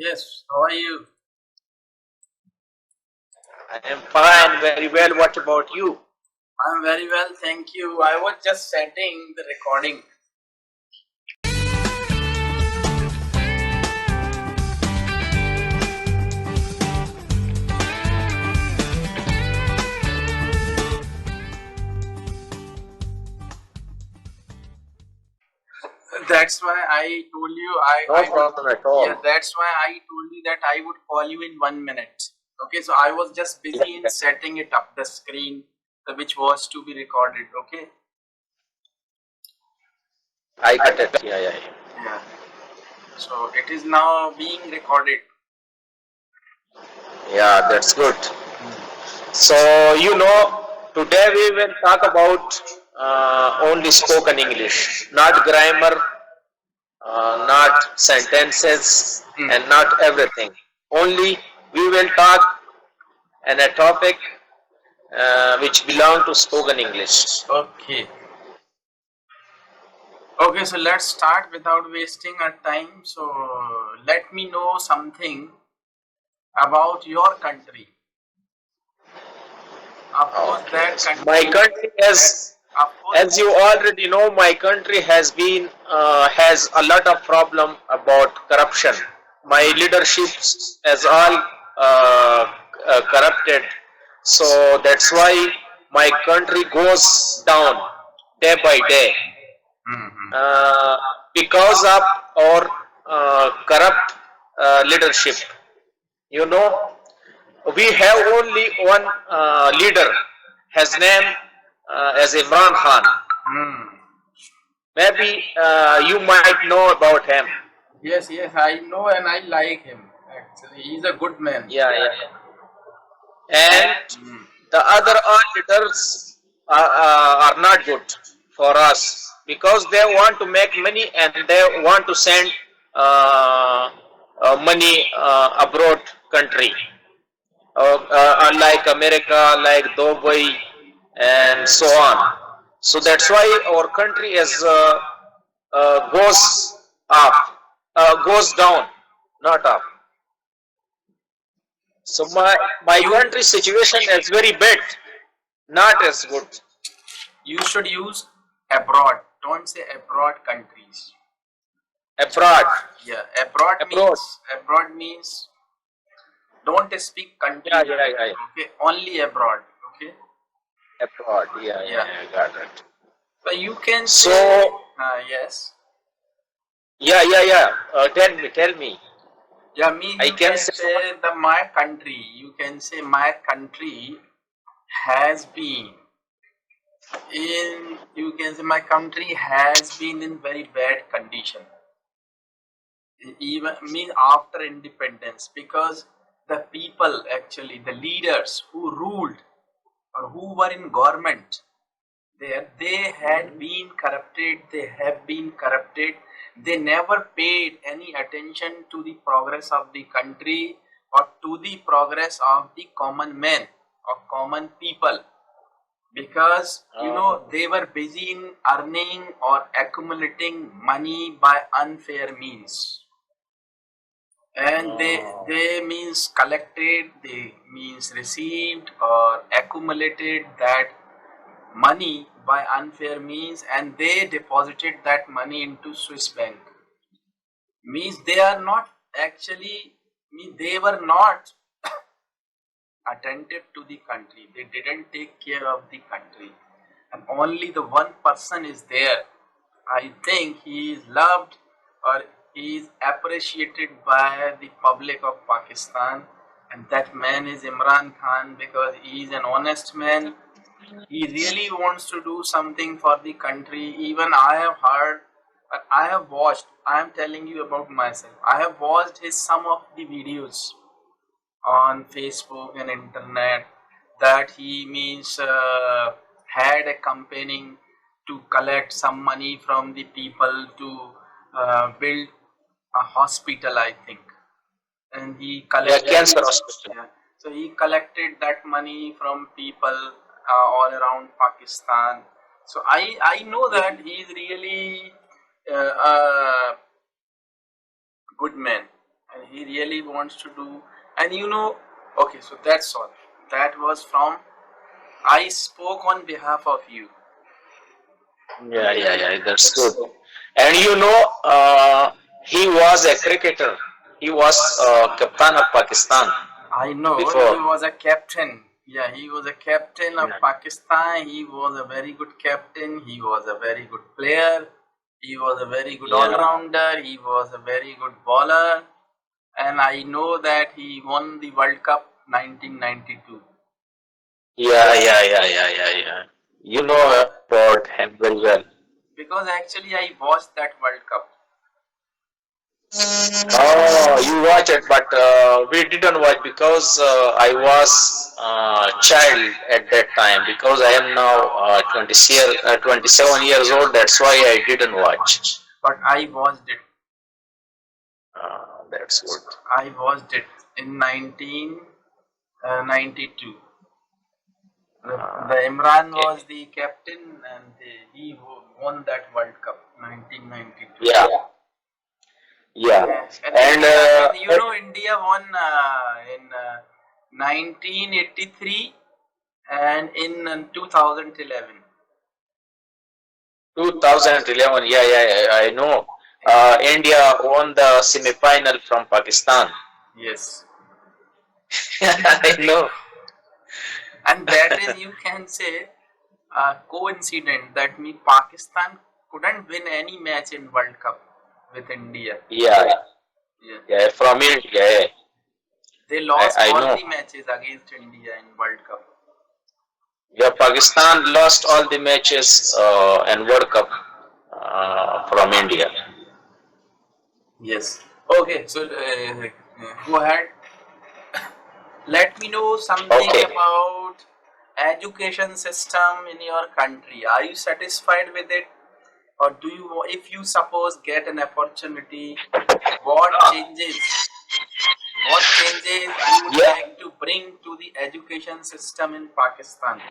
Yes, how are you? I am fine, very well. What about you? I'm very well, thank you. I was just setting the recording. That's why I told you No problem at all. that's why I told you that I would call you in 1 minute. Okay, so I was just Yeah, busy in yeah. setting it up, the screen which was to be recorded. Okay. I got it. Yeah, yeah, yeah. Yeah. So it is now being recorded. Yeah, that's good. So, today we will talk about only spoken English, not grammar, not sentences, Hmm. and not everything. Only we will talk on a topic which belong to spoken English. Okay. Okay, so let's start without wasting our time. So let me know something about your country. Of course, Okay. that My country, country that has, of course, as you already know, my country has a lot of problem about corruption. My leadership is all corrupted, so that's why my country goes down day by day Mhm. uh, because of our corrupt leadership. You know, we have only one leader. His name is Imran Khan. Hmm. Maybe you might know about him. Yes, yes, I know and I like him. Actually, he's a good man. Yeah, yeah. And Hmm. the other all leaders are not good for us because they want to make money and they want to send money abroad country, unlike America, like Dubai, and so on. So that's why our country is goes up, goes down, not up. So my You country situation is very bad, not as good. you should use abroad. Don't say abroad countries. Abroad, Yeah, abroad. abroad means don't speak Yeah, countries. yeah, yeah, yeah. Okay, only abroad. Okay. Abroad. Yeah, yeah, Yeah. yeah. Got it. So you can So say yes. yeah, yeah, yeah. Tell me. Yeah, me, I you can can say what? say the my country. You can say my country has been you can say my country has been in very bad condition. Even mean after independence, because the people, actually the leaders who ruled or who were in government, they had been corrupted, they have been corrupted. They never paid any attention to the progress of the country or to the progress of the common man or common people, because they were busy in earning or accumulating money by unfair means. And they means collected, they means received or accumulated that money by unfair means, and they deposited that money into Swiss bank. Means they are not actually, means they were not attentive to the country, they didn't take care of the country, and only the one person is there. I think he is loved or he is appreciated by the public of Pakistan, and that man is Imran Khan, because he is an honest man. He really wants to do something for the country. Even I have heard, I have watched, I am telling you about myself, I have watched his some of the videos on Facebook and internet, that he means had a campaigning to collect some money from the people to build a hospital, I think. And he Yeah, collected, cancer hospital. yeah, so he collected that money from people all around Pakistan. So I know that he is really a good man, and he really wants to do. And okay, so that's all. That was from. I spoke on behalf of you. Yeah. That's good. And he was a cricketer. He was captain of Pakistan I know he before. was a captain. Yeah, he was a captain of Yeah. Pakistan. He was a very good captain. He was a very good player. He was a very good Yeah. all-rounder. He was a very good bowler. And I know that he won the World Cup 1992. Yeah. You know about him very well. Because actually I watched that World Cup. Oh, you watch it, but we didn't watch because I was child at that time. Because I am now 27 years old. That's why I didn't watch. But I watched it. That's good. I watched it in 1992. The Imran Okay. was the captain and he won that World Cup 1992. Yeah. Yeah. And And India won in 1983 and in 2011. 2011. Yeah. I know. India won the semi-final from Pakistan. Yes. I know. And that is, you can say, a coincidence that Pakistan couldn't win any match in World Cup with India. Yeah. Yeah. From India. Yeah. They lost I all know. the matches against India in World Cup. Yeah, Pakistan lost all the matches and World Cup from India. Yes. Okay, so go ahead. Let me know something Okay. about education system in your country. Are you satisfied with it, or do you, if you suppose get an opportunity, what changes? What changes you would Yeah. like to bring to the education system in Pakistan?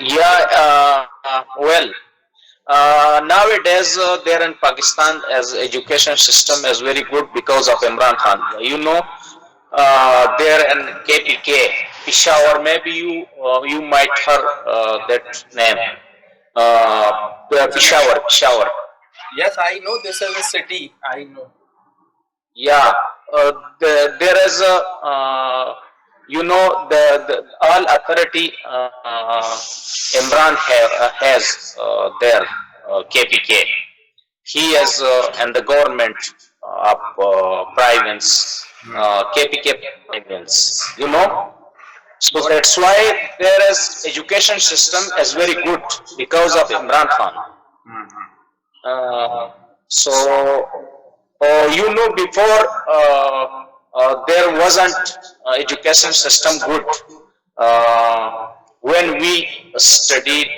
Yeah. Well, nowadays there in Pakistan as education system is very good because of Imran Khan. There in KPK, Peshawar. Maybe you might heard that name. Peshawar. Yes, I know this is a city. I know. Yeah, there is a the all authority Imran has there KPK. He has and the government of province KPK province. So that's why there is education system is very good because of Imran Khan. So before there wasn't education system good when we studied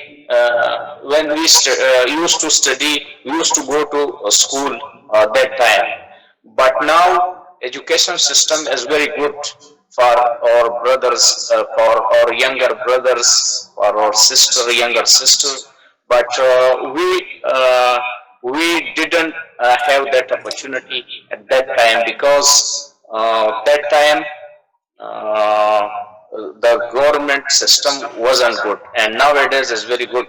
used to study, used to go to school that time, but now education system is very good for our brothers, for our younger brothers, for our younger sister, but we didn't have that opportunity at that time because that time uh, the government system wasn't good, and nowadays is very good.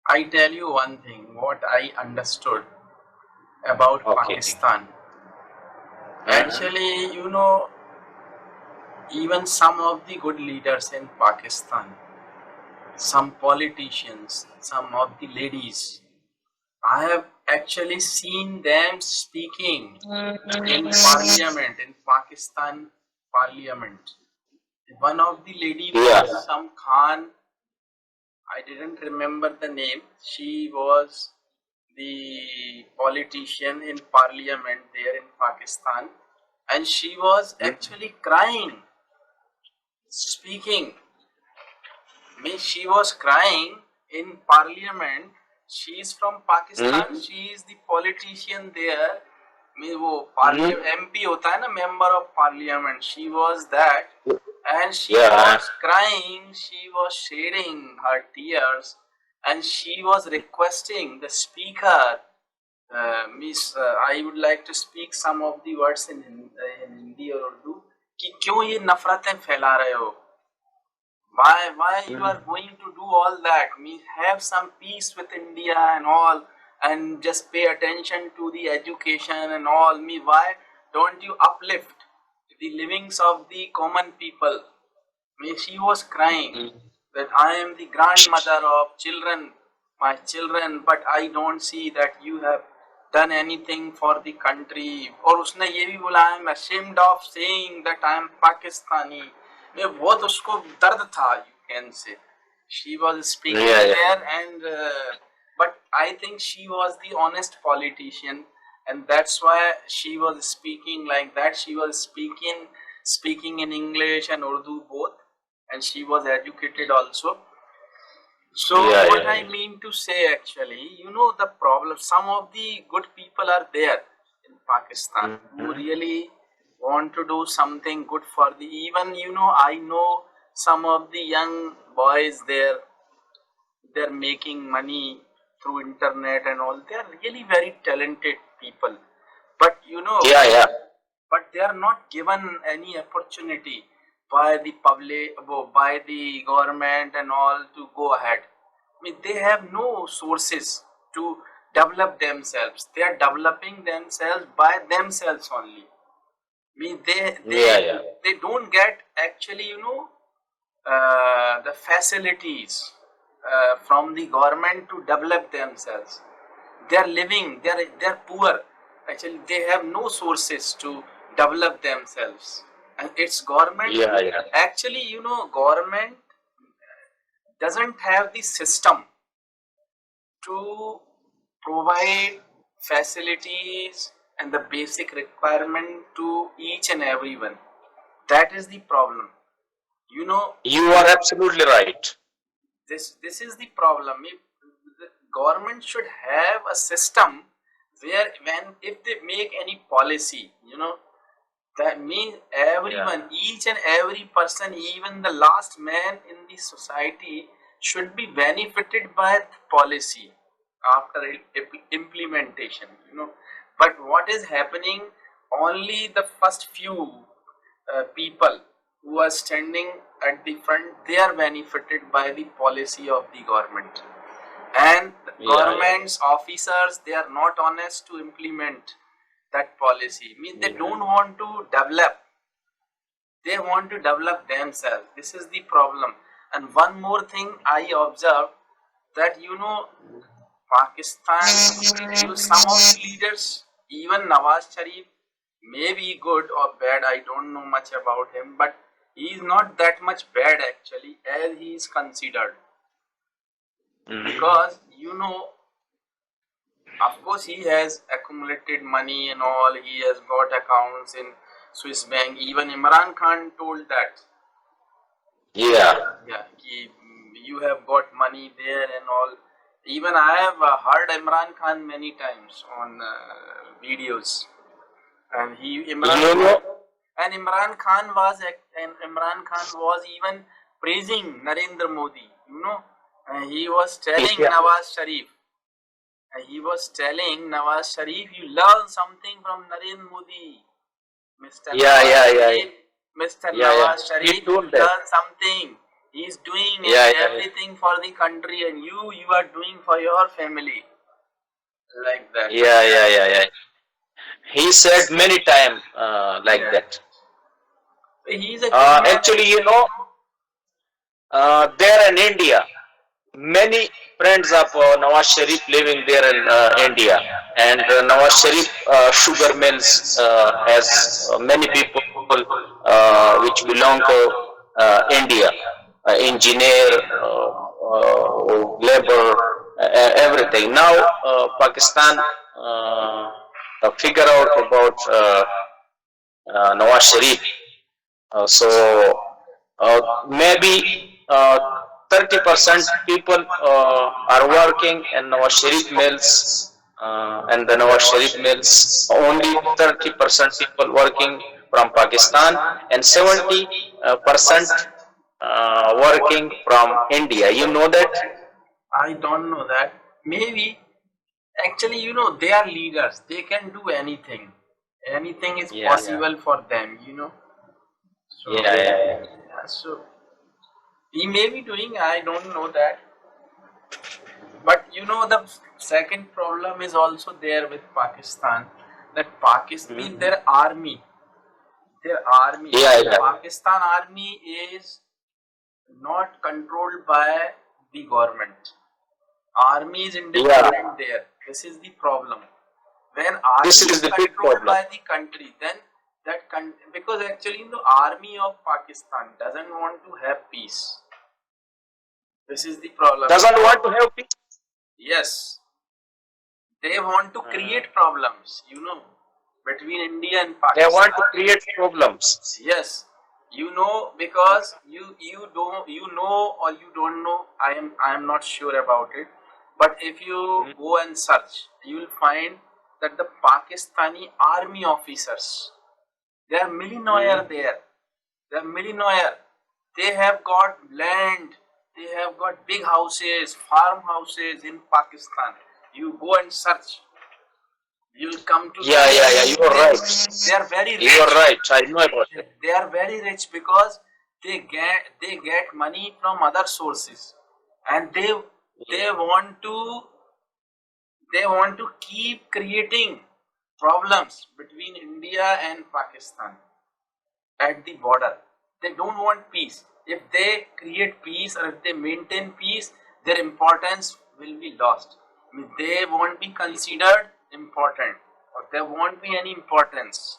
I tell you one thing, what I understood about Okay. Pakistan. Actually, even some of the good leaders in Pakistan, some politicians, some of the ladies, I have actually seen them speaking in parliament, in Pakistan parliament. One of the lady Yeah. was some Khan, I didn't remember the name. She was the politician in parliament there in Pakistan, and she was actually crying, speaking. She was crying in parliament. She is from Pakistan. She is the politician there. वो MP होता है ना, member of parliament. She was that, and she was crying. She was shedding her tears, and she was requesting the speaker Miss, I would like to speak some of the words in Hindi or Urdu कि क्यों ये नफरतें फैला रहे हो? Why you are going to do all that? We have some peace with India and all, and just pay attention to the education and all. Me, why don't you uplift the livings of the common people? Me, she was crying that I am the grandmother of children, my children, but I don't see that you have done anything for the country. और उसने ये भी बोला I am ashamed of saying that I am Pakistani. में बहुत उसको दर्द था, you can say. She was speaking there, and but I think she was the honest politician, and that's why she was speaking like that. She was speaking in English and Urdu both, and she was educated also. So what I mean to say, actually, the problem, some of the good people are there in Pakistan who really want to do something good for the, even, I know some of the young boys there, they're making money through internet and all. They're really very talented people, but but they are not given any opportunity by the public, by the government and all to go ahead. I mean, they have no sources to develop themselves. They are developing themselves by themselves only. I mean, they don't get actually, the facilities from the government to develop themselves. They are living, they're poor. Actually, they have no sources to develop themselves. And it's government. Actually, government doesn't have the system to provide facilities and the basic requirement to each and everyone. That is the problem. You are absolutely right. This is the problem. If the government should have a system where if they make any policy, that means everyone, each and every person, even the last man in the society, should be benefited by the policy after implementation. But what is happening? Only the first few people who are standing at the front, they are benefited by the policy of the government. And government's officers, they are not honest to implement that policy. Means they don't want to develop. They want to develop themselves. This is the problem. And one more thing I observed, that Pakistan, some of the leaders, even Nawaz Sharif, may be good or bad, I don't know much about him, but he is not that much bad actually as he is considered. Because of course he has accumulated money and all, he has got accounts in Swiss bank. Even Imran Khan told that. You have got money there and all. Even I have heard Imran Khan many times on videos, and Imran Khan was even praising Narendra Modi. He was telling Nawaz Sharif. You learn something from Narendra Modi, Mr. Nawaz Sharif. You learn something. He is doing everything for the country, and you are doing for your family. Like that. He said many times like that. He's a actually, there in India, many friends of Nawaz Sharif living there in India, and Nawaz Sharif sugar mills has many people which belong to India, engineer, labor, everything. Now Pakistan figure out about Nawaz Sharif. So maybe 30% people are working in Nawaz Sharif mills, and the Nawaz Sharif mills, only 30% people working from Pakistan, and 70% working from India. You know that? I don't know that. Maybe Actually, they are leaders. They can do anything. Anything is Yeah, possible for them. So, yeah, yeah, yeah. yeah, so he may be doing, I don't know that. But the second problem is also there with Pakistan. That Pakistan, Mhm. their army, Yeah, yeah, Pakistan army is not controlled by the government. Army is yeah. independent there. This is the problem. When This army is is the big controlled problem. by the country, then because actually the army of Pakistan doesn't want to have peace. This is the problem. Doesn't want to have peace. Yes, they want to Mm. create problems, between India and They want to Pakistan. create problems. Yes, because you don't or you don't know. I am not sure about it. But if you Mm. go and search, you will find that the Pakistani army officers, they are millionaire Mm. there. They are millionaire. They have got land. They have got big houses, farmhouses in Pakistan. You go and search. You'll come to Yeah, know yeah, yeah. You are right. they are very You are rich. right. I know about it. They are very rich because they get money from other sources, and they Yeah, want to keep creating problems between India and Pakistan at the border. They don't want peace. If they create peace or if they maintain peace, their importance will be lost. I mean, they won't be considered important, or there won't be any importance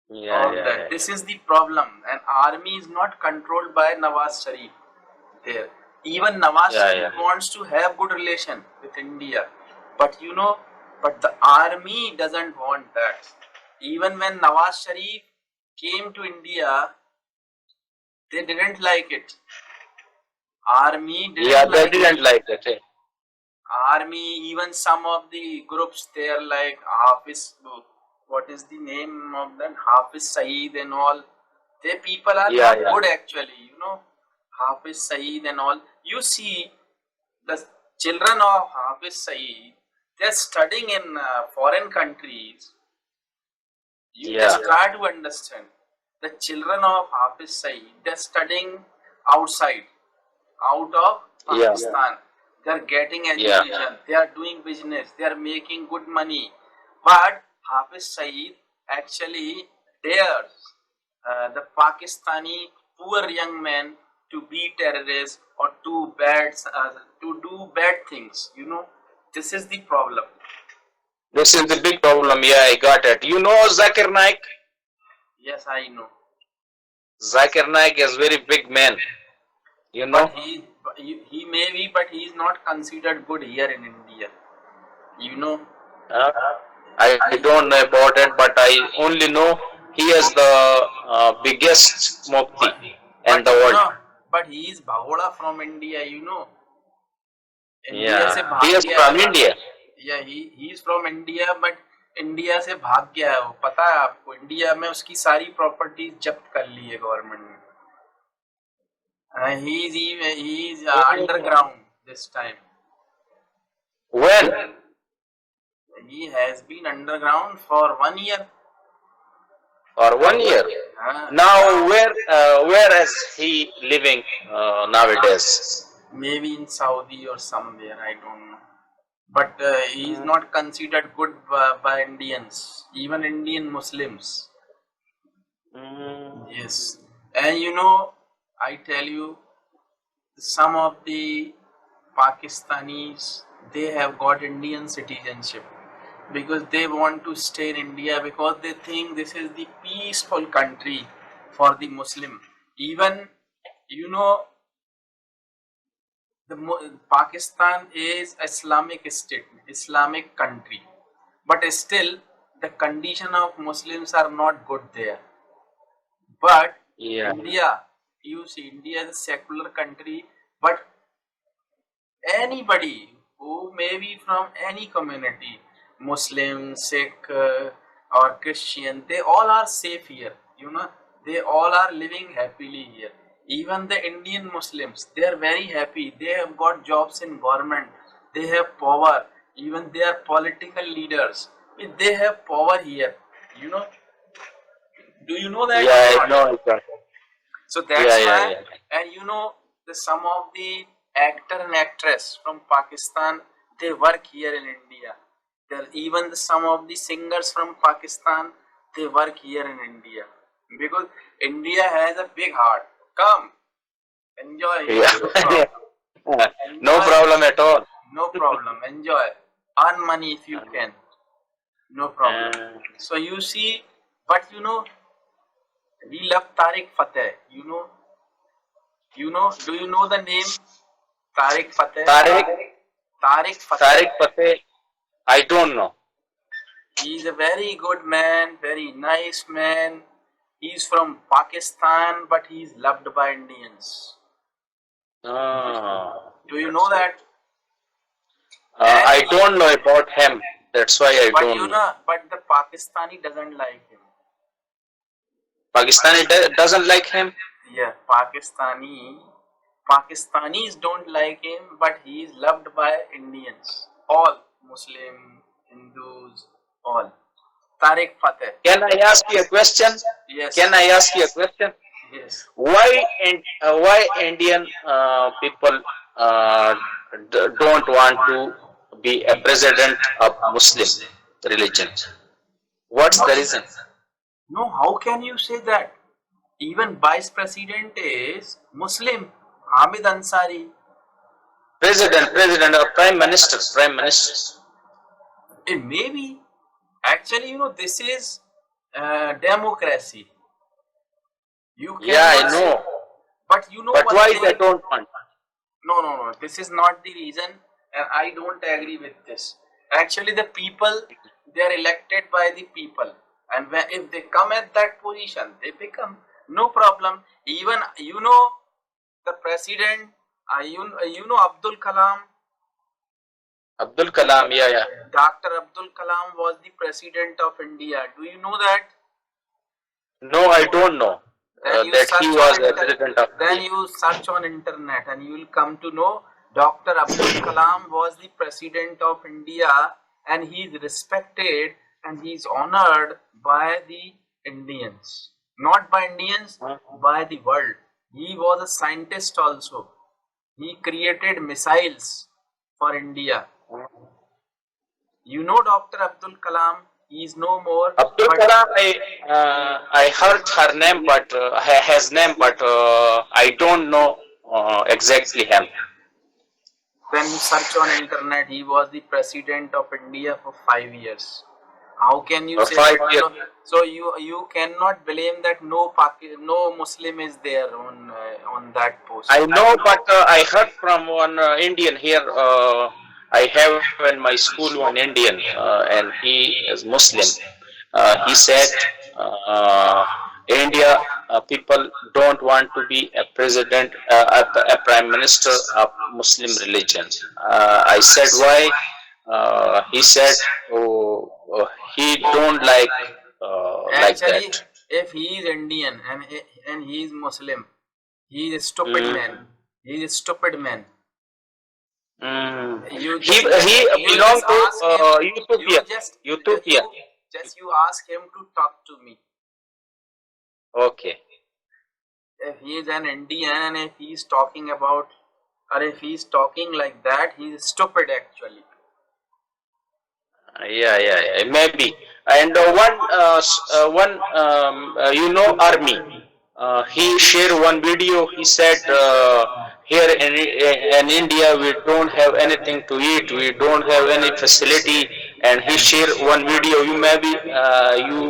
yeah, of yeah, that. yeah, This is the problem. An army is not controlled by Nawaz Sharif there. Even Nawaz yeah, Sharif yeah. wants to have good relation with India, but but the army doesn't want that. Even when Nawaz Sharif came to India, they didn't like it. Army Yeah, didn't they like it. didn't like that. Eh? Army, even some of the groups there like Hafiz, what is the name of that? Hafiz Saeed and all. They people are Yeah, not yeah, good actually. Hafiz Saeed and all. You see, the children of Hafiz Saeed, they're studying in foreign countries. You yeah, just try to understand. The children of Hafiz Saeed, they're studying outside, out of yeah, Pakistan. They are getting yeah. education. They are doing business. They are making good money. But Hafiz Saeed actually dares the Pakistani poor young men to be terrorists or to do bad things. This is the problem. This is the big problem. Yeah, I got it. You know Zakir Naik? Yes, I know. Zakir Naik is very big man. You But know? he may be, but he is not considered good here in India. You know, Uh, I don't know about it, but I only know he is the biggest mufti in but the world. he is Bhagoda from India. India Yeah, से he भाग is गया from है India. या he is from India but India से भाग गया है वो पता है आपको इंडिया में उसकी सारी प्रॉपर्टीज जब्त कर ली है गवर्नमेंट ने he is Oh, underground this time when? He has been underground for 1 year. For 1 year. Now, where is he living nowadays? Maybe in Saudi or somewhere, I don't know. But he is Mm, not considered good by Indians, even Indian Muslims. mm, Yes, and I tell you, some of the Pakistanis, they have got Indian citizenship because they want to stay in India because they think this is the peaceful country for the Muslim. Even you know Pakistan is Islamic state, Islamic country, but still the condition of Muslims are not good there. But yeah, India, you see, India is a secular country, but anybody who may be from any community, Muslim, Sikh, or Christian, they all are safe here. They all are living happily here. Even the Indian Muslims, they are very happy. They have got jobs in government. They have power. even they are political leaders. They have power here. You know, do you know that or Yeah, I not? know exactly. So Yeah, that's yeah, why, yeah. and you know, the some of the actor and actress from Pakistan, they work here in India. There even some of the singers from Pakistan, they work here in India because India has a big heart. Come, enjoy here, no Yeah. problem. No Enjoy, problem at all. no problem. Enjoy. Earn money if you can, no problem. Uh, So you see, but you know, we love Tariq Fateh. Do you know the name Tariq Fateh? Tariq, Tariq Fateh. Tariq Fateh, I don't know. He is a very good man, very nice man. He's from Pakistan, but he's loved by Indians. Ah, Do you know that's good. that? And I don't know about him. That's why I but don't you know. know, but the Pakistani doesn't like him. Pakistani doesn't like him. Yeah, Pakistanis don't like him, but he is loved by Indians. All Muslim, Hindus, all. Tariq Fateh. Can I ask you a question? Yes. Can I ask you a question? Yes. Why Indian people don't want to be a president of Muslim religion? What's the reason? No, how can you say that? Even vice president is Muslim, Hamid Ansari. President or prime minister. It may be. Actually, this is democracy. You Yeah, I cannot say. know. But you know But one why they thing. don't want? No, no, no. This is not the reason, and I don't agree with this. Actually, the people, they are elected by the people, and if they come at that position, they become no problem. Even the president, you know Abdul Kalam. Abdul Kalam, yeah, yeah. Dr. Abdul Kalam was the president of India. Do you know that? No, I don't know Then you that he search was on a president of then India. you search on internet and you will come to know Dr. Abdul Kalam was the president of India, and he is respected and he is honored by the Indians. Not by Indians, by the world. He was a scientist also. He created missiles for India. You know Dr. Abdul Kalam, he is no more, Abdul but Kalam, I heard her name, but his name, but I don't know exactly him. when you search on internet, he was the president of India for 5 years. How can you For say five that? years. So you cannot blame that no Muslim is there on that post. I know, but I heard from one Indian here. I have in my school one Indian, and he is Muslim. He said, uh, India people don't want to be a president, a prime minister of Muslim religion. I said why? He said, oh, he don't like that. Actually, if he is Indian and he is Muslim, he is a stupid Mm. man. He is a stupid man. Mm. You He just he you belonged just to ask him. Utopia. You just Utopia. you ask him to talk to me. Okay. If he is an Indian and if he is talking about, or if he is talking like that, he is stupid actually. Yeah. Maybe. And army. He shared one video. He said, here in India we don't have anything to eat. We don't have any facility. And he shared one video. You maybe you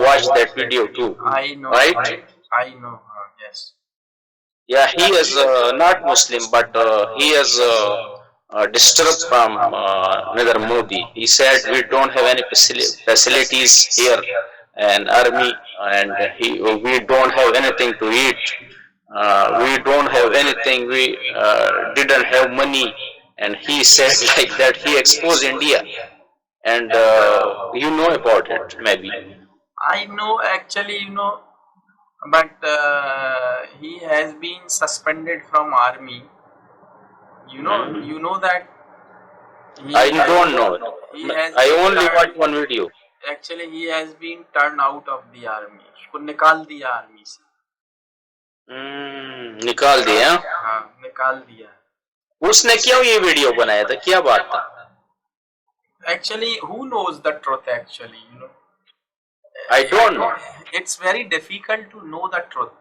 watch that video too, I know, right? I know. Yes. Yeah, he is not Muslim, but he is disturbed from Narendra Modi. He said we don't have any facilities here and army, and we don't have anything to eat. We don't have anything. We didn't have money, and he said like that. He exposed India, and you know about it, maybe. I know actually, but he has been suspended from army. Hmm? You know that He I has, don't know. he has I been only watch turned, one video. actually he has been turned out of the army. उसको निकाल दिया army से. निकाल दिया. हाँ, निकाल दिया. उसने क्यों ये वीडियो बनाया था, क्या बात था? Actually, who knows the truth actually, you know? I don't know. It's very difficult to know the truth.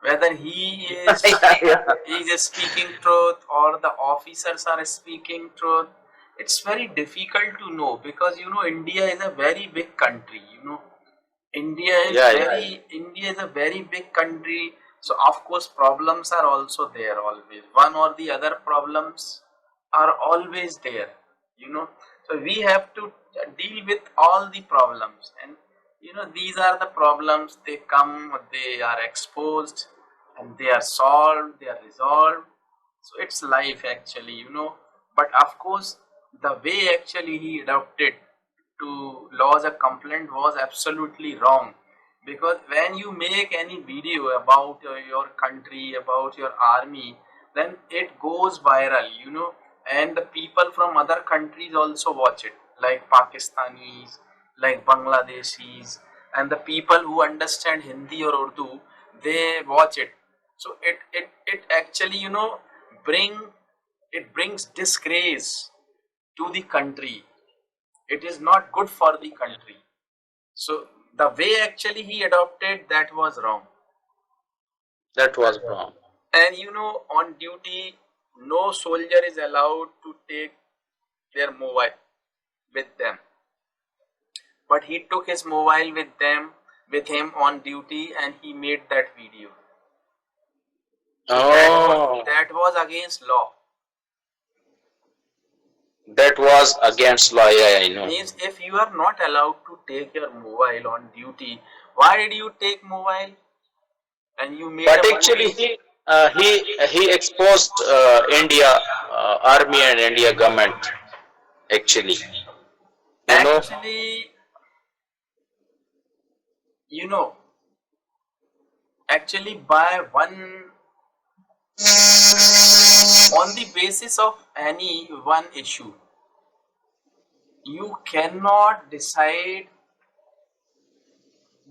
Whether he is he is speaking truth or the officers are speaking truth. It's very difficult to know because you know India is a very big country. You know, India is a very big country. So of course problems are also there always. One or the other problems are always there. You know, so we have to deal with all the problems, and you know these are the problems. They come, they are exposed, and they are solved, they are resolved. So it's life actually, you know. But of course, the way actually he adopted to lodge a complaint was absolutely wrong, because when you make any video about your country, about your army, then it goes viral, you know, and the people from other countries also watch it, like Pakistanis, like Bangladeshis, and the people who understand Hindi or Urdu, they watch it. So it actually, you know, bring it brings disgrace to the country. It is not good for the country. So the way actually he adopted, that was wrong. That was wrong. And you know, on duty, no soldier is allowed to take their mobile with them. But he took his mobile with him on duty, and he made that video. So that was against law. That was against law, yeah, I know. Means if you are not allowed to take your mobile on duty, why did you take mobile? And you made. But actually, he exposed India army and India government. Actually, you know, actually by one, on the basis of any one issue, you cannot decide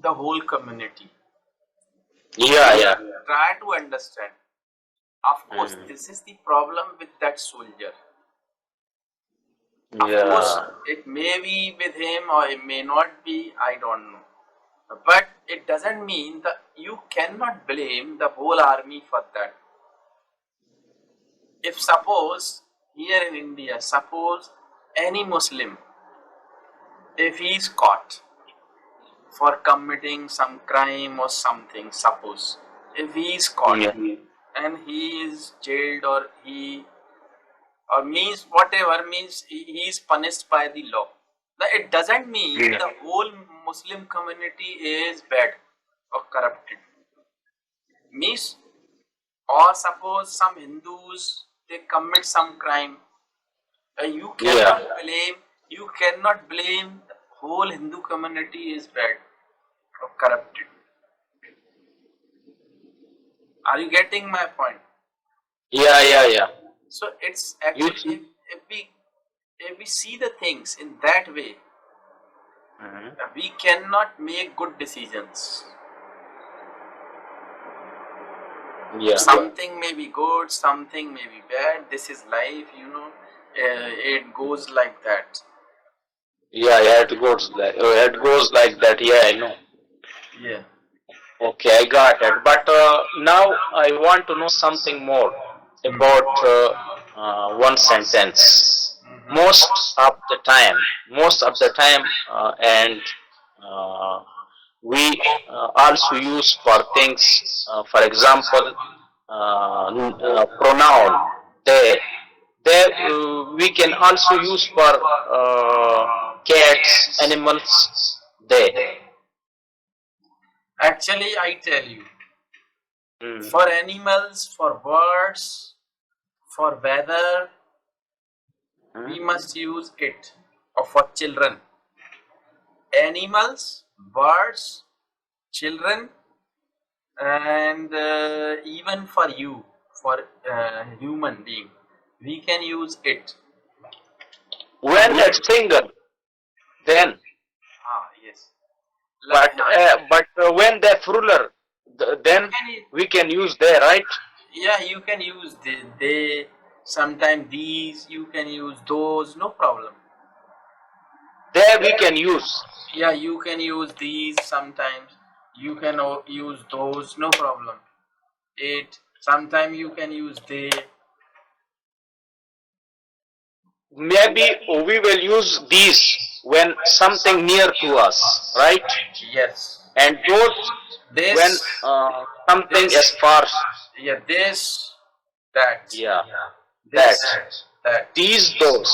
the whole community. Yeah. Try to understand. Of course, this is the problem with that soldier. Of course, it may be with him or it may not be, I don't know. But it doesn't mean that you cannot blame the whole army for that. If suppose here in India, suppose any Muslim, if he is caught for committing some crime or something, suppose if he is caught and he is jailed or means whatever, means he is punished by the law. It doesn't mean the whole Muslim community is bad or corrupted. Means, or suppose some Hindus, they commit some crime, you cannot blame the whole Hindu community is bad or corrupted. Are you getting my point? Yeah. So it's actually, if we see the things in that way, we cannot make good decisions. Something may be good, something may be bad. This is life, you know. It goes like that. Yeah, it goes like that. Yeah, I know. Yeah. Okay, I got it. But now I want to know something more about one sentence. Most of the time, and we also use for things, for example, pronoun they. We can also use for cats, animals, they. Actually, I tell you, for animals, for birds, for weather, we must use it. Or for children, animals, birds, children, and even for you, for human being, we can use it. When it's single, then. Yes. But when they're plural, then Can we can use they, right? Yeah, you can use they, sometimes these, you can use those, no problem. There we can use. Yeah, you can use these sometimes. You can use those, no problem. It sometimes you can use they. Maybe we will use these when something near to us, right? Yes. And those when This, something this, as far. yeah, this, that, Yeah, that. this, that. These, those.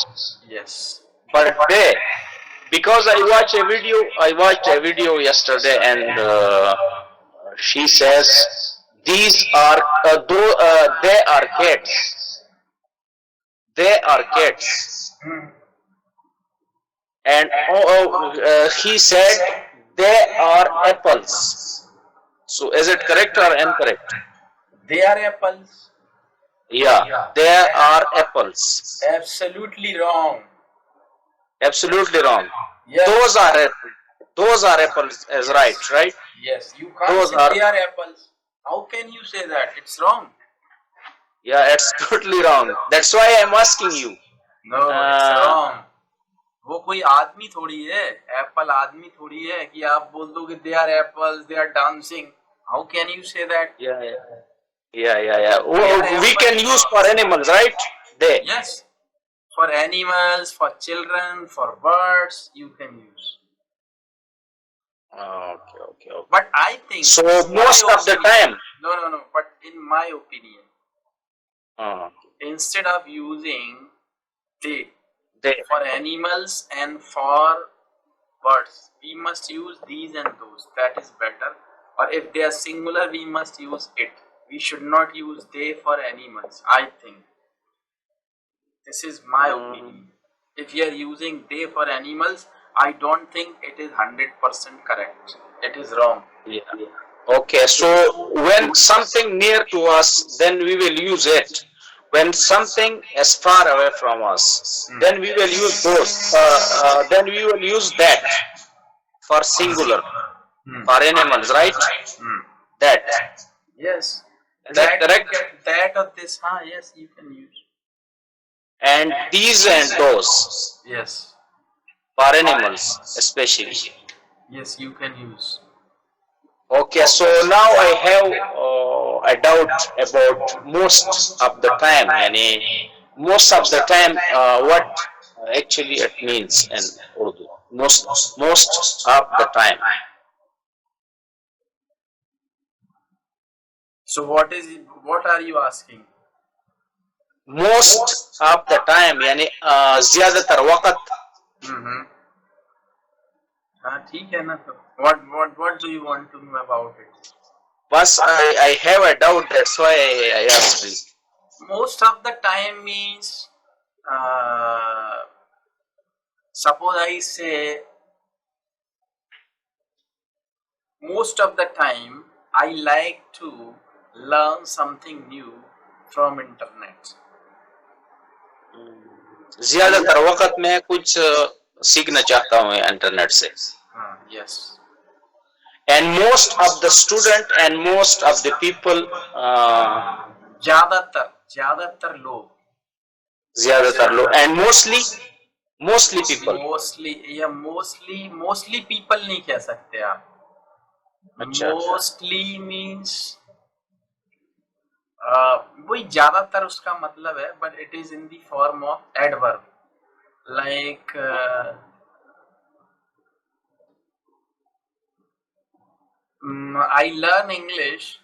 Yes. But they, because I watched a video yesterday, and she says these are they are cats. They are cats. And he said they are apples. So is it correct or incorrect? They are apples. Yeah, they are apples. Absolutely wrong. Absolutely wrong. Yes. Those are apples is right? Yes, you can't Those say are. they are apples. How can you say that? It's wrong. Yeah, it's totally wrong. That's why I'm asking you. No, it's wrong. वो कोई आदमी थोड़ी है, Apple आदमी थोड़ी है कि आप बोल दोगे they are apples, they are dancing. How can you say that? Yeah. We can use for animals, right? They. Yes, for animals, for children, for birds, you can use. Okay. But I think so most of the time. No. But in my opinion, Uh, instead of using they they. for animals and for birds, we must use these and those. That is better. Or if they are singular, we must use it. We should not use they for animals. I think this is my opinion. If you are using they for animals, I don't think it is 100% correct. It is wrong. Yeah. Okay, so when something near to us, then we will use it. When something is far away from us, then we will use those. Then we will use that for singular, for animals, right? That. Yes. Is that correct? That or this, yes, you can use. And these and those. Yes. For animals, especially. Yes, you can use. Okay, so now I have a doubt about most of the time. Most of the time, what actually it means in Urdu. Most of the time. So what are you asking? Most of the time, ज़्यादातर वक्त. ठीक है ना तो. What do you want to know about it? Bas, I have a doubt. That's why I asked you. Most of the time means, suppose I say, most of the time I like to learn something new from internet. ज़्यादातर वक्त मैं कुछ सीखना चाहता हूँ internet से. Yes. And most of the student and most of the people, ज़्यादातर लोग, and mostly people. Mostly people नहीं कह सकते आप. Mostly means वही ज़्यादातर उसका मतलब है, but it is in the form of adverb. Like I learn English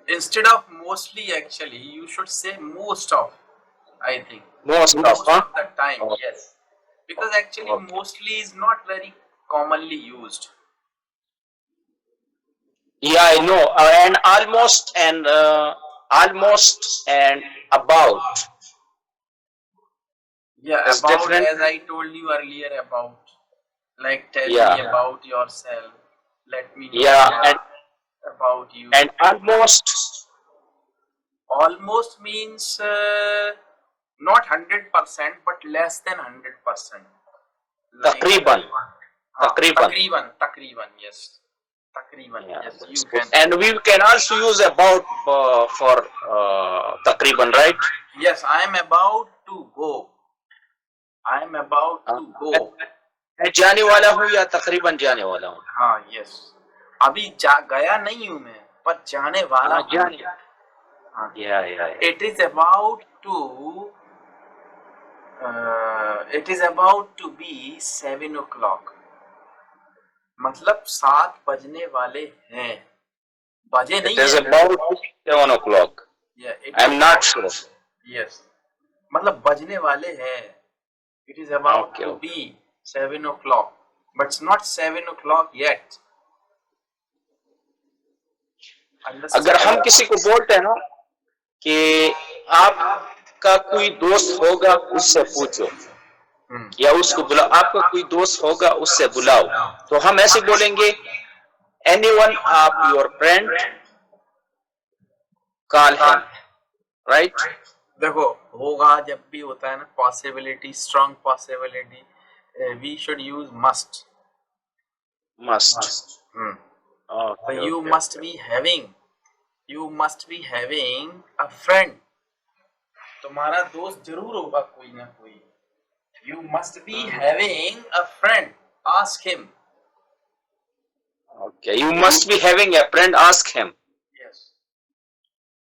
instead of mostly, actually you should say most of. I think most of the time. Yes, because actually mostly is not very commonly used. Yeah, I know. And almost and about. Yeah, It's about different. As I told you earlier, about, like, tell me about yourself. Let me know. Yeah, about you. And Almost means not 100%, but less than 100%. Like takriban, takriban. takriban, yes. Takriban, Yeah, yes, that's you good. can. And we can also use about for takriban, right? Yes, I am about to go. I am about to go. मैं जाने वाला हूँ या तकरीबन जाने वाला हूँ. हाँ, yes. अभी गया नहीं हूँ मैं, पर जाने वाला हूँ. जाने. हाँ. Yeah. It is about to. It is about to be 7 o'clock. मतलब 7 बजने वाले हैं. बजे नहीं It is है. about 7 o'clock. Yeah, I'm not sure. Yes. मतलब बजने वाले हैं. It is about Okay, to okay. be 7 o'clock. But it's not 7 o'clock yet. Understand? अगर हम किसी को बोलते हैं ना कि आपका कोई दोस्त होगा उससे पूछो या उसको बुलाओ, आपका कोई दोस्त होगा उससे बुलाओ, तो हम ऐसे बोलेंगे anyone of your friend call him, right? देखो, होगा जब भी होता है ना, possibility, strong possibility, we should use must. Must. So you must be having a friend. तुम्हारा दोस्त जरूर होगा कोई ना कोई. You must be having a friend. Ask him. Okay, you must be having a friend. Ask him. Yes.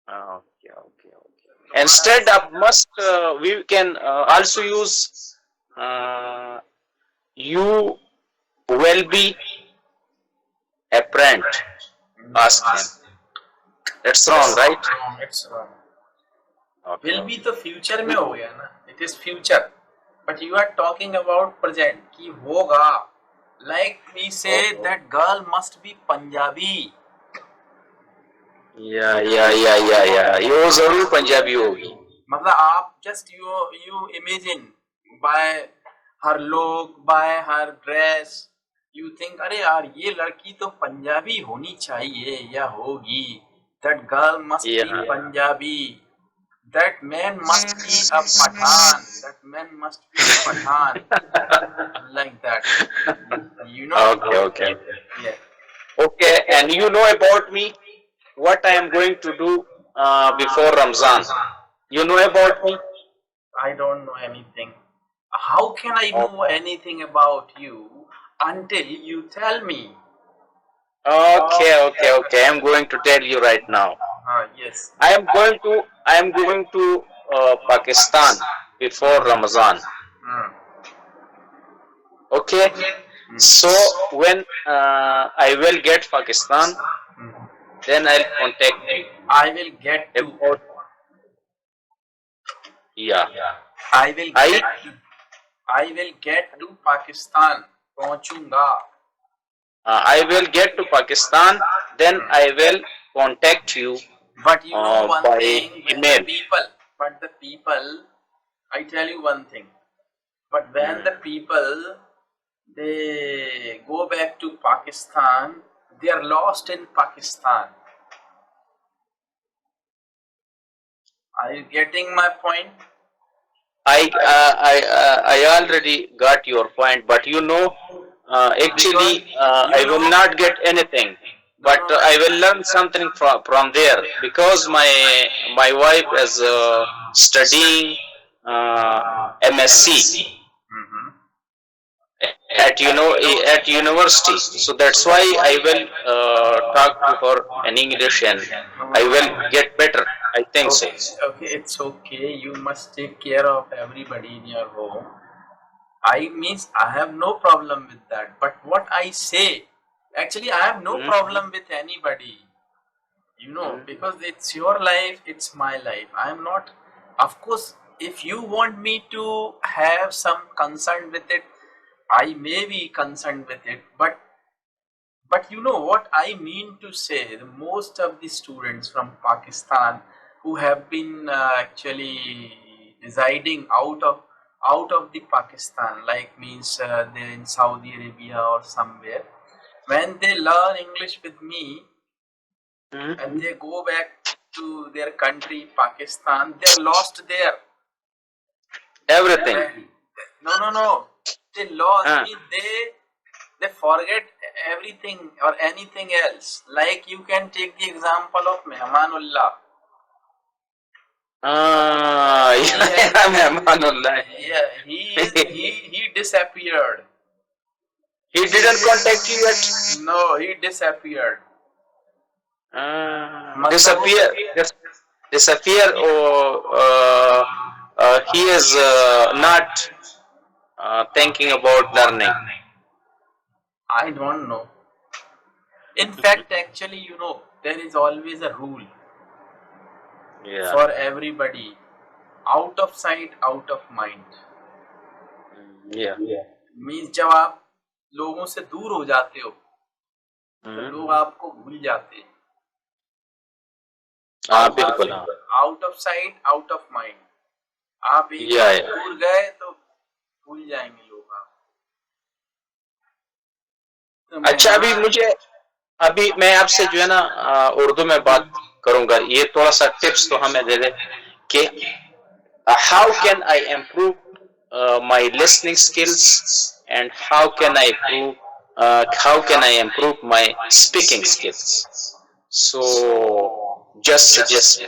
Okay. Instead of must, we can also use you will be a friend. Ask him. That's wrong, right? It's wrong. Okay. Will be तो future में हो गया ना. It is future. But you are talking about present. कि होगा. Like we say that girl must be Punjabi. Yeah. ये जरूर पंजाबी होगी. मतलब आप just you imagine by her look, by her dress, you think अरे यार ये लड़की तो पंजाबी होनी चाहिए या होगी. That girl must be Punjabi. That man must be a Pathan. That man must be a Pathan. Like that. You know? Okay. Yeah. Okay, and you know about me, what I am going to do before Ramzan. You know about me? I don't know anything. How can I know anything about you until you tell me? Okay. I'm going to tell you right now. Yes. I am going to Pakistan before Ramazan. Okay. So when I will get Pakistan, then I'll contact you. I will get to. Yeah. I will get to Pakistan. पहुंचूंगा. I will get to Pakistan, then I will contact you. But you know one by thing, email. the people, I tell you one thing. But when the people they go back to Pakistan, they are lost in Pakistan. Are you getting my point? I already got your point, but you know, actually, I will not get anything, but I will learn something from there because my wife is studying MSc at university, so that's why I will talk to her in English and I will get better. I think so. Okay, it's okay. You must take care of everybody in your home. I have no problem with that. But what I say, actually, I have no problem with anybody. You know, because it's your life, it's my life. I am not, of course, if you want me to have some concern with it, I may be concerned with it. But you know what I mean to say, the most of the students from Pakistan who have been actually residing out of the Pakistan, like means they're in Saudi Arabia or somewhere, when they learn English with me, and they go back to their country, Pakistan. They're lost there. Everything. No. They lost. Ah. They forget everything or anything else. Like you can take the example of Mehmanullah. Mehmanullah. Yeah, he disappeared. He didn't contact you yet. No, he disappeared. Disappear, or he is not thinking about learning. I don't know. In fact, actually, there is always a rule Yeah. for everybody. Out of sight, out of mind. Yeah. Means जब आप लोगों से दूर हो जाते हो तो लोग आपको भूल जाते हैं. हाँ बिल्कुल. हाँ. Out of sight out of mind. आप एक बार दूर गए तो भूल जाएंगे लोग आप. अच्छा, अभी मैं आपसे जो है ना उर्दू में बात करूंगा. ये थोड़ा सा टिप्स तो हमें दे दे कि how can I improve my listening skills and how can I improve my speaking skills? So just suggest.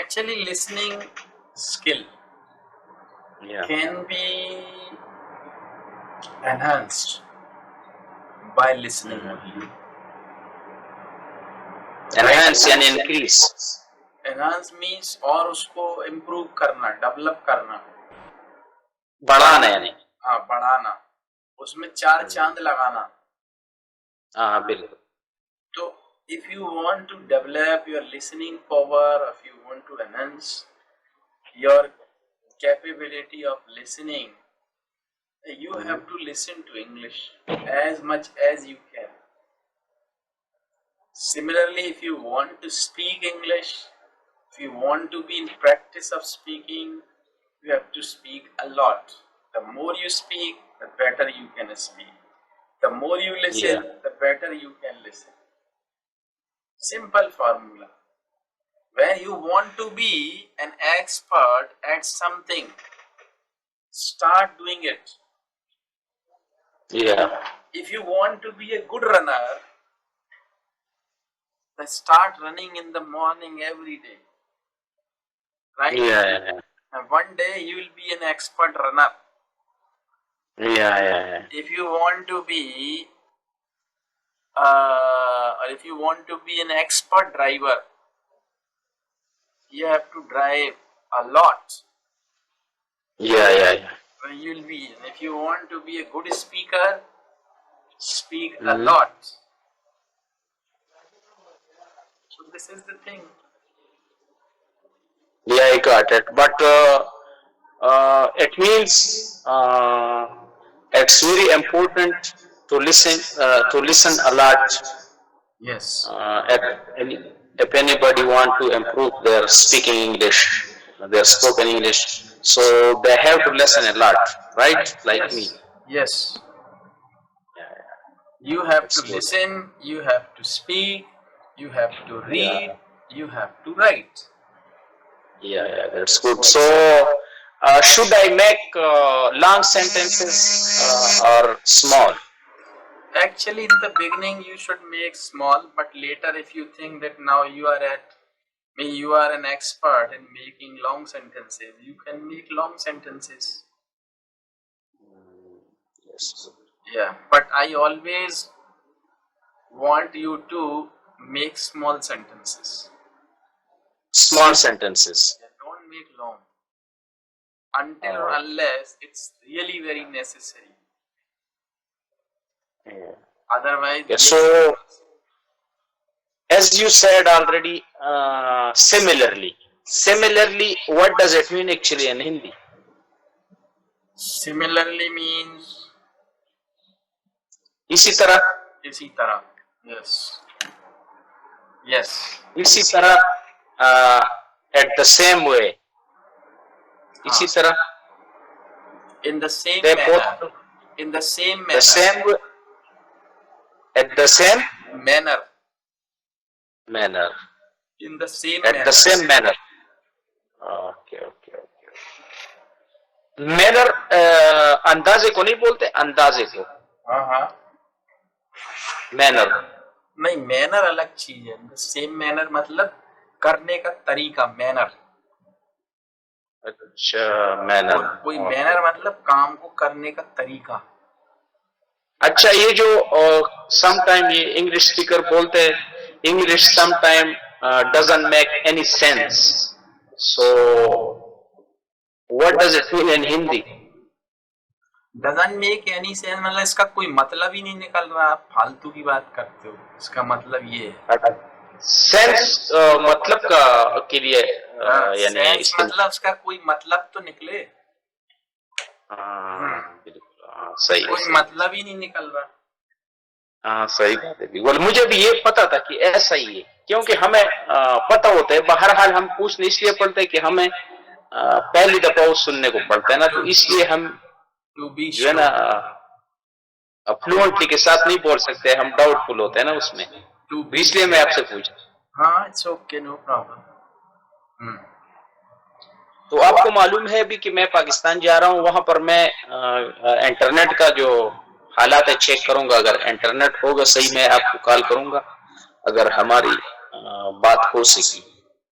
Actually, listening skill can be enhanced by listening only. Enhance and increase. Enhance means और उसको improve करना, develop करना. बढ़ाना यानी. हाँ, बढ़ाना. उसमें 4 चांद लगाना. हाँ बिल्कुल. तो if you want to develop your listening power, if you want to enhance your capability of listening, you have to listen to English as much as you can. Similarly, if you want to speak English, if you want to be in practice of speaking, you have to speak a lot. The more you speak, the better you can speak. The more you listen, the better you can listen. Simple formula. When you want to be an expert at something, start doing it. Yeah. If you want to be a good runner, then start running in the morning every day. Right? Yeah. And one day you will be an expert runner. Yeah. If you want to be or if you want to be an expert driver, you have to drive a lot. Yeah. You'll be. If you want to be a good speaker, speak a lot. So this is the thing. Yeah, I got it. But it means it's very important to listen a lot. Yes. If anybody want to improve their speaking English, their spoken English, so they have to listen a lot, right? Like me. Yes. You have to listen, you have to speak, you have to read, you have to write. Yeah, that's good. So, should I make long sentences or small? Actually, in the beginning, you should make small, but later, if you think that now you are an expert in making long sentences, you can make long sentences. Yes. Yeah, but I always want you to make small sentences. Small sentences. Don't make long. Until or unless it's really very necessary. Yeah. Otherwise, so as you said already, similarly, what does it mean actually in Hindi? Similarly means इसी तरह. Yes. Yes. इसी तरह, at the same way. इसी तरह. In the same manner. In the same manner. The same way. At the same manner. manner. In the same At manner. the same manner. Okay, okay, okay. Manner अंदाजे को नहीं बोलते, अंदाजे को. हाँ Manner. नहीं, मैनर अलग चीज है. सेम मैनर मतलब करने का तरीका, मैनर. अच्छा, मैनर. कोई मैनर मतलब काम को करने का तरीका. अच्छा, ये जो समटाइम ये इंग्लिश स्पीकर बोलते हैं, English sometime doesn't make any sense, so what does it mean in Hindi? Doesn't make any sense मतलब इसका कोई मतलब ही नहीं निकल रहा. आप फालतू की बात करते हो. इसका मतलब ये है. सेंस मतलब का के लिए यानी इसके मतलब उसका कोई मतलब तो निकले. सही, कोई मतलब ही नहीं निकल रहा. हाँ, सही बात है. बोल, मुझे भी ये पता था कि ऐसा ही है, क्योंकि हमें पता होता है. बहरहाल हम पूछने इसलिए पड़ते हैं कि हमें पहली दफा वो सुनने को पड़ता है ना, तो इसलिए हम जो है ना फ्लुएंटली के साथ नहीं बोल सकते, हम डाउटफुल होते हैं ना उसमें, इसलिए मैं आपसे पूछा. हाँ, इट्स ओके, नो प्रॉब्लम. तो आपको मालूम है अभी कि मैं पाकिस्तान जा रहा हूँ, वहां पर मैं इंटरनेट का जो हालात है चेक करूंगा. अगर इंटरनेट होगा सही, मैं आपको कॉल करूंगा. अगर हमारी बात हो सकी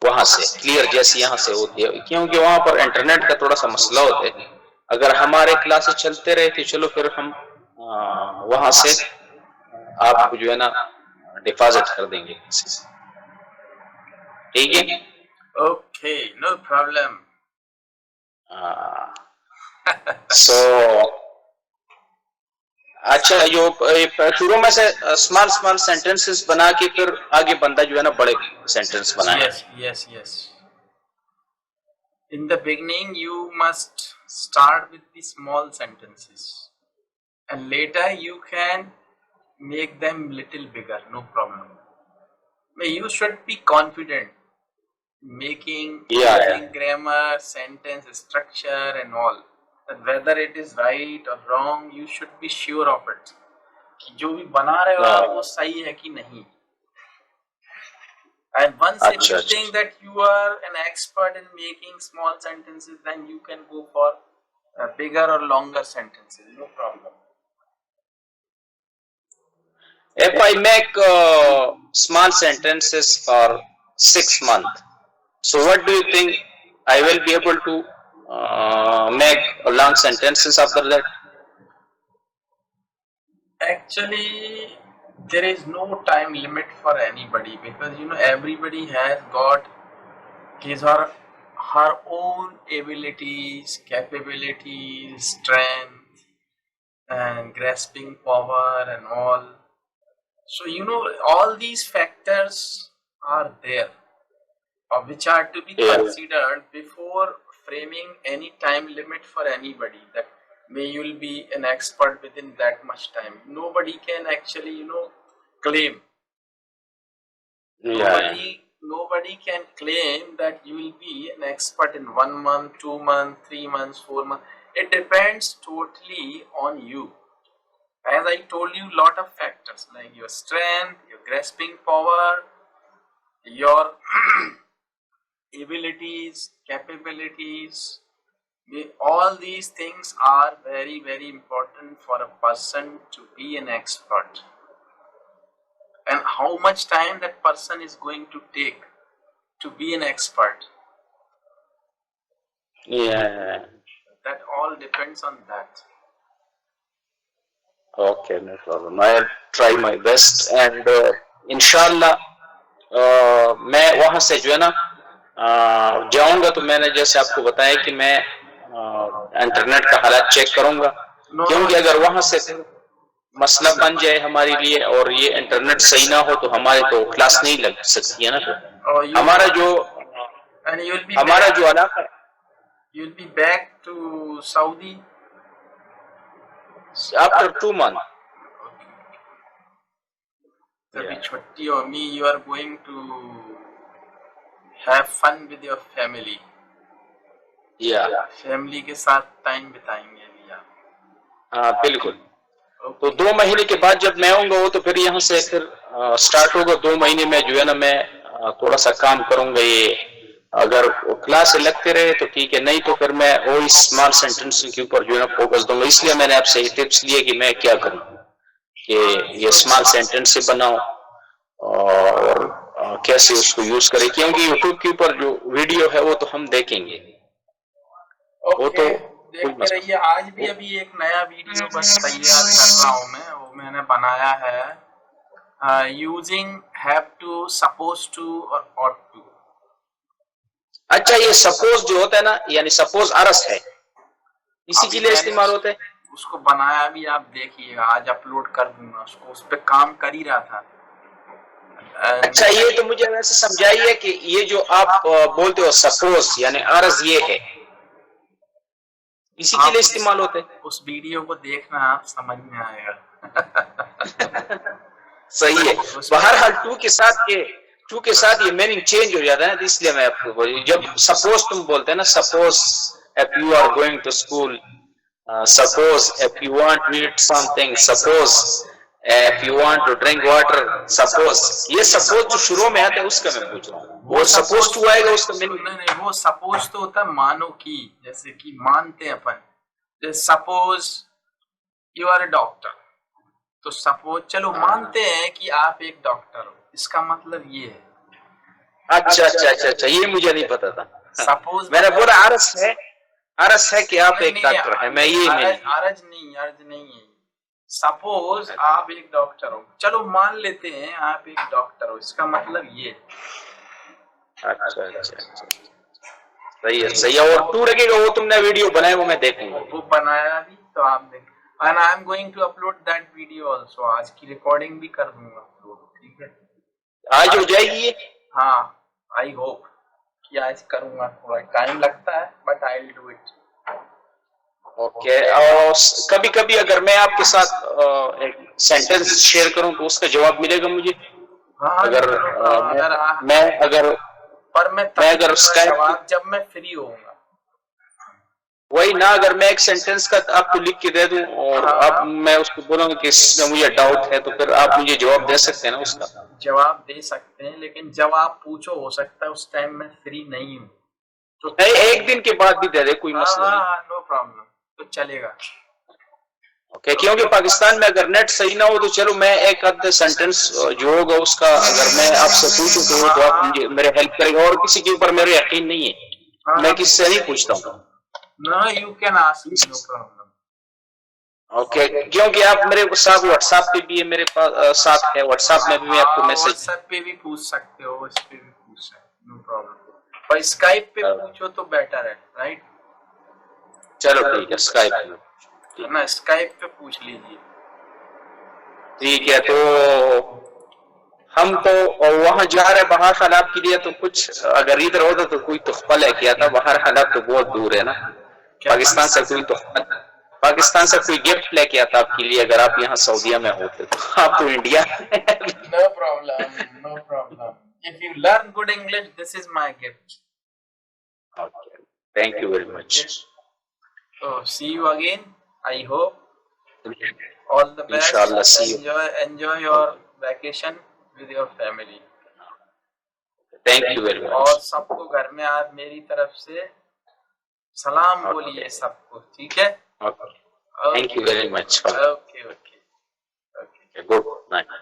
वहां से क्लियर जैसी यहाँ से होती है, क्योंकि वहां पर इंटरनेट का थोड़ा सा मसला होता है. अगर हमारे क्लासेस चलते रहे तो चलो, फिर हम वहां से आपको जो है ना डिपॉजिट कर देंगे. ठीक है? Okay, no problem. सो अच्छा, जो शुरू में से स्मॉल स्मॉल सेंटेंसेस बना के फिर आगे बंदा जो है ना बड़े सेंटेंस बनाए. Yes. In the beginning, you must start with the small sentences, and later you can make them little bigger. No problem. You should be confident making grammar, sentence structure, and all. And whether it is right or wrong, you should be sure of it. कि जो भी बना रहे हो आप वो सही है कि नहीं. And once if you think that you are an expert in making small sentences, then you can go for bigger or longer sentences. No problem. If I make small sentences for 6 months, so what do you think I will be able to make long sentences after that? Actually, there is no time limit for anybody, because everybody has got his or her own abilities, capabilities, strength, and grasping power and all. So all these factors are there, which are to be considered before framing any time limit for anybody, that may you will be an expert within that much time. Nobody can actually claim. Nobody can claim that you will be an expert in 1 month, 2 months, 3 months, 4 months. It depends totally on you. As I told you, lot of factors like your strength, your grasping power, your abilities, capabilities. All these things are very, very important for a person to be an expert. And how much time that person is going to take to be an expert. Yeah. That all depends on that. Okay, no problem. I'll try my best, and इंशाल्लाह मैं वहां से जो है ना जाऊंगा, तो मैंने जैसे आपको बताया कि मैं इंटरनेट का हालात चेक करूंगा, क्योंकि अगर वहां से मसला बन जाए हमारे लिए और ये इंटरनेट सही ना हो तो हमारे तो क्लास नहीं लग सकती है ना. तो हमारा जो इलाका, you'll be back to Saudi after 2 months. Tabhi chhutti ho me, you are going to have fun with your family. Yeah. Family के साथ टाइम बिताएंगे अभी आप. हाँ बिल्कुल. तो 2 महीने के बाद जब मैं आऊंगा वो, तो फिर यहाँ से फिर स्टार्ट होगा 2 महीने में जो है ना मैं थोड़ा सा काम करूंगा ये। अगर क्लास लगते रहे तो ठीक है, नहीं तो फिर मैं वही स्मॉल सेंटेंस के ऊपर जो है ना फोकस दूंगा। इसलिए मैंने आपसे ये टिप्स लिए कि मैं क्या करूं कि ये स्मॉल सेंटेंस से बनाऊं और कैसे उसको यूज करें, क्योंकि यूट्यूब के ऊपर जो वीडियो है वो तो हम देखेंगे, वो तो देखते रहिए। आज भी अभी एक नया वीडियो बस तैयार कर रहा हूँ मैं, वो मैंने बनाया है using have to, suppose to और ऑट टू। अच्छा, ये सपोज जो होता है ना, यानी सपोज अरस है, इसी के लिए इस्तेमाल होता है। उसको बनाया भी, आप देखिएगा, आज अपलोड कर दूंगा उसको, उस पर काम कर ही रहा था। अच्छा, ये तो मुझे वैसे समझाइए कि ये जो आप बोलते हो सपोज यानी अर्ज, ये है इसी के लिए इस्तेमाल होते हैं। उस वीडियो को देखना, आप समझ में आएगा। सही है। बहरहाल टू के साथ ये मीनिंग चेंज हो जाता है, तो इसलिए मैं आपको बोली, जब सपोज तुम बोलते हैं ना, suppose if you are going to school, suppose if you want to eat something, suppose if you want to drink water, suppose, ये सपोज जो शुरू में आता है उसका मैं पूछ रहा हूँ। वो सपोज टू आएगा उसका मीनिंग? नहीं, वो सपोज तो होता है मानो की, जैसे कि मानते हैं अपन, जैसे suppose you are a doctor, तो सपोज चलो मानते हैं कि आप एक डॉक्टर हो, इसका मतलब ये है। अच्छा, ये मुझे नहीं पता था। सपोज मैंने बोला अरस है कि आप एक डॉक्टर है, मैं ये अर्ज नहीं है। सपोज आप एक डॉक्टर हो, चलो मान लेते हैं आप एक डॉक्टर हो, इसका मतलब ये। अच्छा, सही है। और टू लगेगा, वो तुमने वीडियो बनाया, वो मैं देखूंगा। वो बनाया भी तो आप देख, and I am going to upload that video also. आज की रिकॉर्डिंग भी कर दूंगा अपलोड, ठीक है? आज हो जाएगी ये? हाँ, आई होप कि आज करूंगा। थोड़ा टाइम लगता है but I will do it. Okay. और कभी कभी अगर मैं आपके साथ एक सेंटेंस शेयर करूं तो उसका जवाब मिलेगा मुझे? हाँ, अगर मैं अगर जवाब जब मैं फ्री होऊंगा, वही ना, अगर मैं एक सेंटेंस का आपको लिख के दे दूं और आप, मैं उसको बोलूंगा कि इसमें मुझे डाउट है, तो फिर आप मुझे जवाब दे सकते हैं ना उसका? जवाब दे सकते हैं, लेकिन जब आप पूछो, हो सकता है उस टाइम मैं फ्री नहीं हूँ, तो एक दिन के बाद भी दे दे, कोई मसला नहीं। नो प्रॉब्लम, तो चलेगा। ओके, क्योंकि पाकिस्तान में अगर नेट सही ना हो तो चलो मैं एक आध सेंटेंस जो होगा उसका अगर मैं आपसे पूछूं तो आप मुझे मेरे हेल्प करेंगे, और किसी के ऊपर मेरे यकीन नहीं है, मैं किसी से नहीं पूछता हूँ। No, you can ask me, no problem. Okay, क्योंकि आप मेरे साथ व्हाट्सएप पे भी है, मेरे पास साथ है, व्हाट्सएप में भी मैं आपको मैसेज, व्हाट्सएप पे भी पूछ सकते हो, इस पे भी पूछ सकते हो, नो प्रॉब्लम। पर स्काइप पे पूछो तो बेटर है, राइट? चलो ठीक है, स्काइप पे ना, स्काइप पे पूछ लीजिए। ठीक है, तो हम तो वहां जा रहे बाहर हालात के लिए, तो कुछ अगर इधर होता तो कोई तोहफा लेके आता, बाहर हालात तो बहुत दूर है ना, पाकिस्तान से कोई पाकिस्तान से कोई गिफ्ट लेके आता आपके लिए, अगर आप यहाँ सऊदीया में होते तो। आप तो India. No problem, if you learn good English, this is my gift. Okay, thank you very much. So see you again, I hope. All the best. Inshallah, see you. Enjoy your vacation with your family. Thank you very much. और सबको घर में आज मेरी तरफ से सलाम बोलिए सबको, ठीक है? Okay. Thank you very much. Okay. Good night.